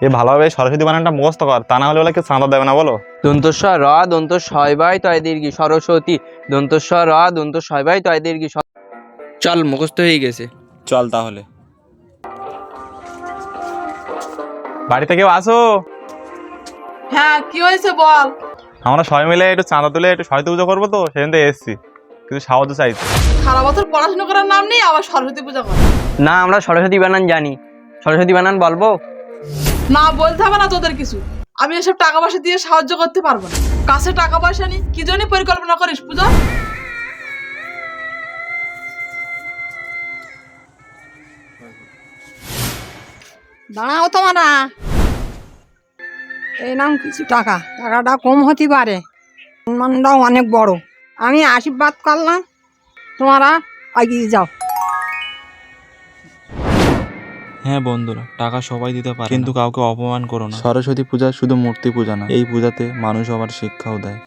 এ ভালোভাবে সরস্বতী বানানটা মুখস্থ কর, তা না হলে বলে কেউ চাঁদা দেবে না বলো। দন্তস্ব র দন্ত শয়বাই তয় দীর্ঘি সরস্বতী দন্তস্ব র দন্ত শয়বাই তয় দীর্ঘি চল মুখস্থ হয়ে গেছে। চল তাহলে। বাড়িতে কেউ আসো? হ্যাঁ, কি হয়েছে বল। আমরা সবাই মিলে একটু চাঁদা তুলে একটু সরস্বতী পুজো করবো, তো সেখান থেকে এসেছি, কিছু সাহায্য চাইছি। সারা বছর পড়াশোনা করার নাম নেই, আবার সরস্বতী পূজা করে। না, আমরা সরস্বতী বানান জানি। সরস্বতী বানান বলবো? না, বলতে হবে না তোদের কিছু। আমি এসব টাকা পয়সা দিয়ে সাহায্য করতে পারবো না। কাছে টাকা পয়সা নেই, কি জন্য পরিকল্পনা করিস পূজা? দাঁড়াও তোমরা, এই নাম কিছু টাকা। টাকাটা কম হতে পারে, সম্মানটাও অনেক বড়। আমি আশীর্বাদ করলাম, তোমরা এগিয়ে যাও। হ্যাঁ বন্ধুরা, টাকা সবাই দিতে পারে, কিন্তু কাউকে অপমান করো না। সরস্বতী পূজা শুধু মূর্তি পূজা না, এই পূজাতে মানুষ আবার শিক্ষাও দেয়।